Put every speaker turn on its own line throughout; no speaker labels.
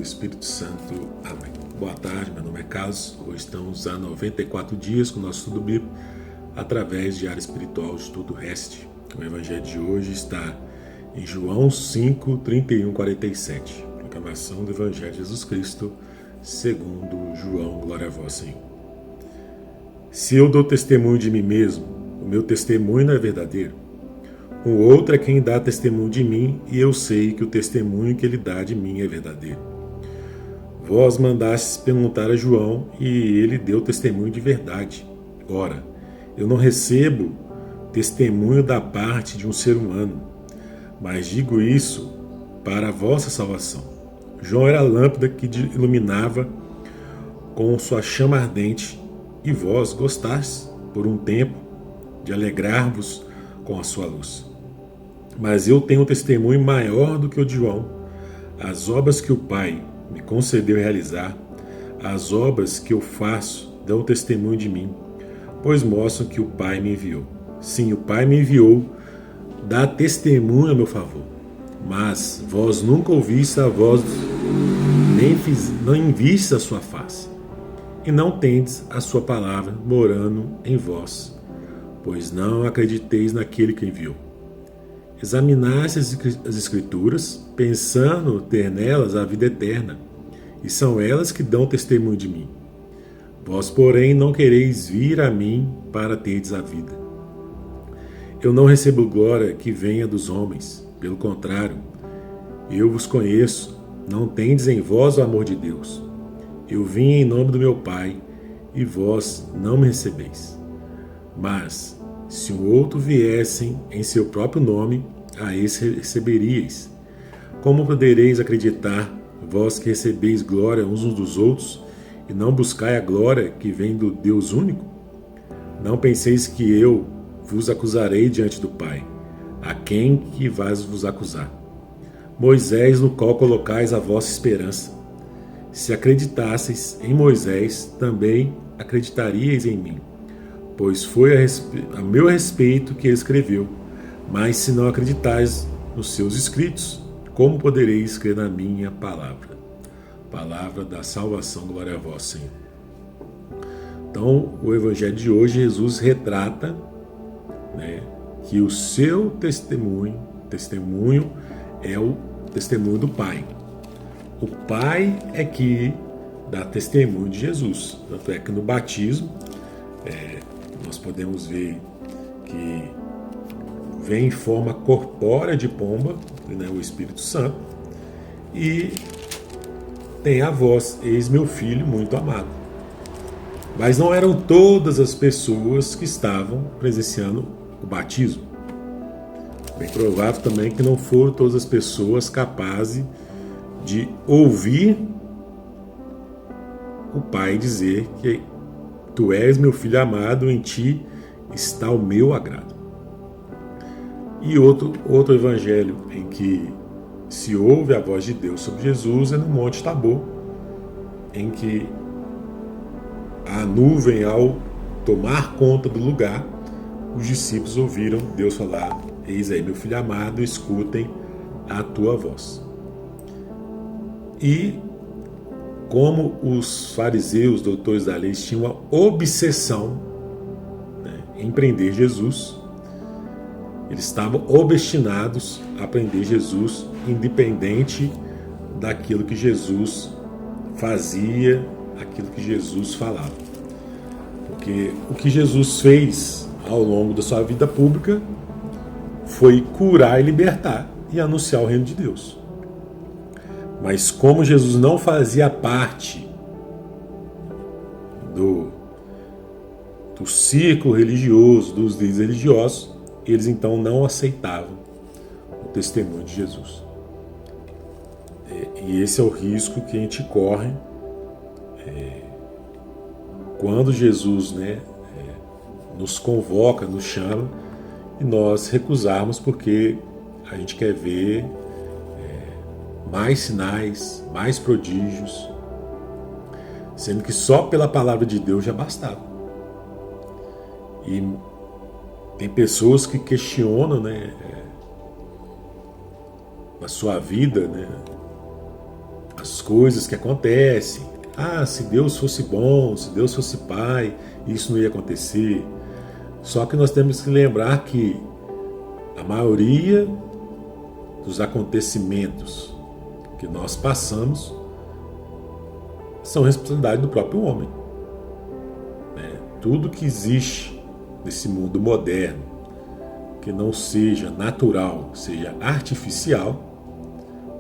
Espírito Santo. Amém. Boa tarde, meu nome é Carlos. Hoje estamos há 94 dias com o nosso estudo bíblico através de área espiritual Estudo REST. O evangelho de hoje está em João 5, 31, 47. Proclamação do Evangelho de Jesus Cristo segundo João. Glória a vós, Senhor. Se eu dou testemunho de mim mesmo, o meu testemunho não é verdadeiro. O outro é quem dá testemunho de mim, e eu sei que o testemunho que ele dá de mim é verdadeiro. Vós mandastes perguntar a João, e ele deu testemunho de verdade. Ora, eu não recebo testemunho da parte de um ser humano, mas digo isso para a vossa salvação. João era a lâmpada que iluminava com sua chama ardente, e vós gostastes, por um tempo, de alegrar-vos com a sua luz. Mas eu tenho um testemunho maior do que o de João. As obras que o Pai me concedeu realizar, as obras que eu faço, dão testemunho de mim, pois mostram que o Pai me enviou. Sim, o Pai me enviou, dá testemunho a meu favor. Mas vós nunca ouvistes a voz, nem vistes a sua face, e não tendes a sua palavra morando em vós, pois não acrediteis naquele que enviou. Examinaste as Escrituras, pensando ter nelas a vida eterna, e são elas que dão testemunho de mim. Vós, porém, não quereis vir a mim para terdes a vida. Eu não recebo glória que venha dos homens, pelo contrário, eu vos conheço, não tendes em vós o amor de Deus. Eu vim em nome do meu Pai, e vós não me recebeis. Mas, se o outro viessem em seu próprio nome, a esse receberíeis. Como podereis acreditar, vós que recebeis glória uns dos outros, e não buscai a glória que vem do Deus único? Não penseis que eu vos acusarei diante do Pai. A quem que vais vos acusar? Moisés, no qual colocais a vossa esperança. Se acreditasseis em Moisés, também acreditaríeis em mim, pois foi a meu respeito que ele escreveu. Mas se não acreditais nos seus escritos, como podereis crer na minha palavra? Palavra da salvação, glória a vós, Senhor. Então, o evangelho de hoje, Jesus retrata, que o seu testemunho é o testemunho do Pai. O Pai é que dá testemunho de Jesus. Tanto é que no batismo, nós podemos ver que vem em forma corpórea de pomba, o Espírito Santo, e tem a voz: eis meu filho muito amado. Mas não eram todas as pessoas que estavam presenciando o batismo. Bem provável também que não foram todas as pessoas capazes de ouvir o Pai dizer que tu és meu filho amado, em ti está o meu agrado. E outro evangelho em que se ouve a voz de Deus sobre Jesus é no Monte Tabor, em que a nuvem, ao tomar conta do lugar, os discípulos ouviram Deus falar: eis aí meu filho amado, escutem a tua voz. E como os fariseus, doutores da lei, tinham uma obsessão em prender Jesus, eles estavam obstinados a prender Jesus, independente daquilo que Jesus fazia, aquilo que Jesus falava. Porque o que Jesus fez ao longo da sua vida pública foi curar e libertar e anunciar o reino de Deus. Mas como Jesus não fazia parte do círculo religioso, dos líderes religiosos, eles então não aceitavam o testemunho de Jesus. E esse é o risco que a gente corre quando Jesus nos convoca, nos chama, e nós recusarmos porque a gente quer ver mais sinais, mais prodígios, sendo que só pela palavra de Deus já bastava. E tem pessoas que questionam a sua vida, as coisas que acontecem. Ah, se Deus fosse bom, se Deus fosse pai, isso não ia acontecer. Só que nós temos que lembrar que a maioria dos acontecimentos que nós passamos são responsabilidade do próprio homem. Tudo que existe nesse mundo moderno, que não seja natural, seja artificial,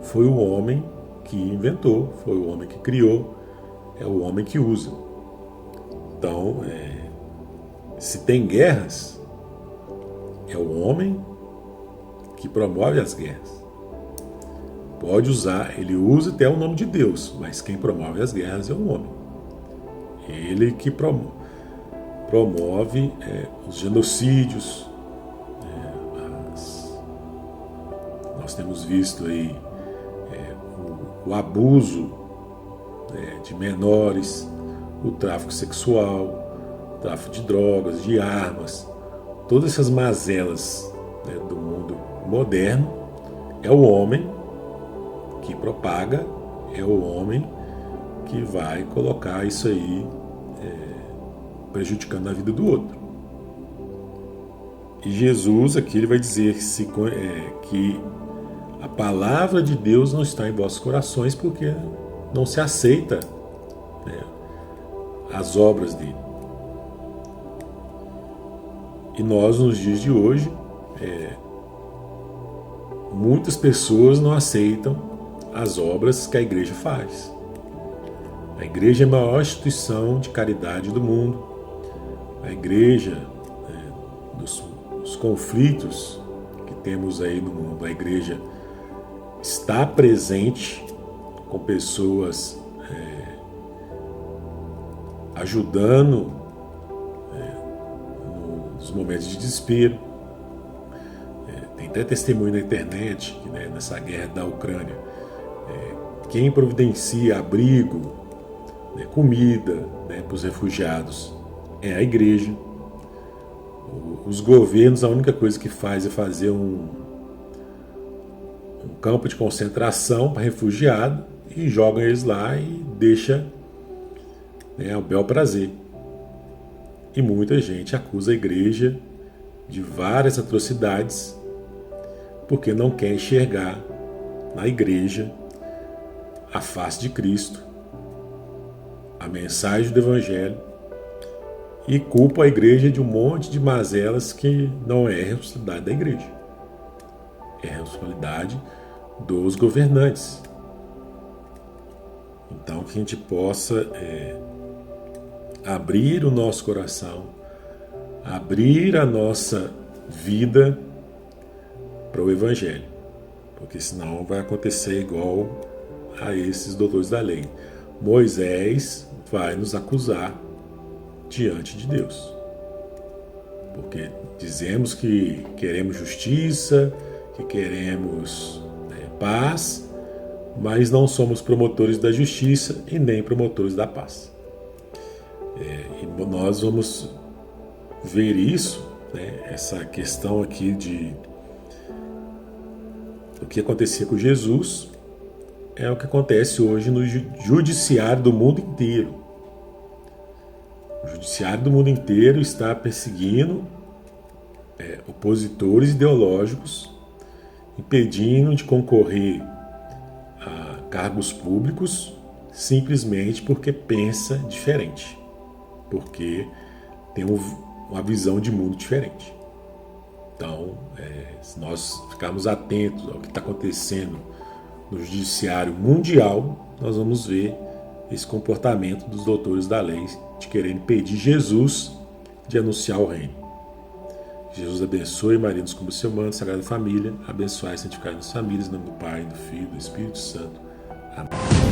foi o homem que inventou, foi o homem que criou, é o homem que usa. Então, se tem guerras, é o homem que promove as guerras. Pode usar, ele usa até o nome de Deus, mas quem promove as guerras é o homem. Ele que promove os genocídios. Nós temos visto aí o abuso de menores, o tráfico sexual, o tráfico de drogas, de armas, todas essas mazelas do mundo moderno. É o homem que propaga, é o homem que vai colocar isso aí prejudicando a vida do outro. E Jesus aqui ele vai dizer que a palavra de Deus não está em vossos corações porque não se aceita as obras dele. E nós, nos dias de hoje, muitas pessoas não aceitam as obras que a igreja faz. A igreja é a maior instituição de caridade do mundo. A igreja, dos conflitos que temos aí no mundo, a igreja está presente com pessoas ajudando nos momentos de desespero. Tem até testemunho na internet que nessa guerra da Ucrânia, quem providencia abrigo, comida para os refugiados é a igreja. Os governos, a única coisa que faz é fazer um campo de concentração para refugiado e jogam eles lá e deixa ao bel prazer. E muita gente acusa a igreja de várias atrocidades porque não quer enxergar na igreja a face de Cristo, a mensagem do Evangelho, e culpa a igreja de um monte de mazelas que não é responsabilidade da igreja. É responsabilidade dos governantes. Então, que a gente possa abrir o nosso coração, abrir a nossa vida para o Evangelho, porque senão vai acontecer igual a esses doutores da lei. Moisés vai nos acusar diante de Deus, porque dizemos que queremos justiça, que queremos paz, mas não somos promotores da justiça e nem promotores da paz. E nós vamos ver isso, essa questão aqui do que acontecia com Jesus, é o que acontece hoje no judiciário do mundo inteiro. O judiciário do mundo inteiro está perseguindo opositores ideológicos, impedindo de concorrer a cargos públicos simplesmente porque pensa diferente, porque tem uma visão de mundo diferente. Então, se nós ficarmos atentos ao que está acontecendo no judiciário mundial, nós vamos ver esse comportamento dos doutores da lei de querer impedir Jesus de anunciar o reino. Jesus abençoe, Maria nos cumpre o seu manto, Sagrada Família, abençoai e santificai as famílias, em nome do Pai, do Filho e do Espírito Santo. Amém.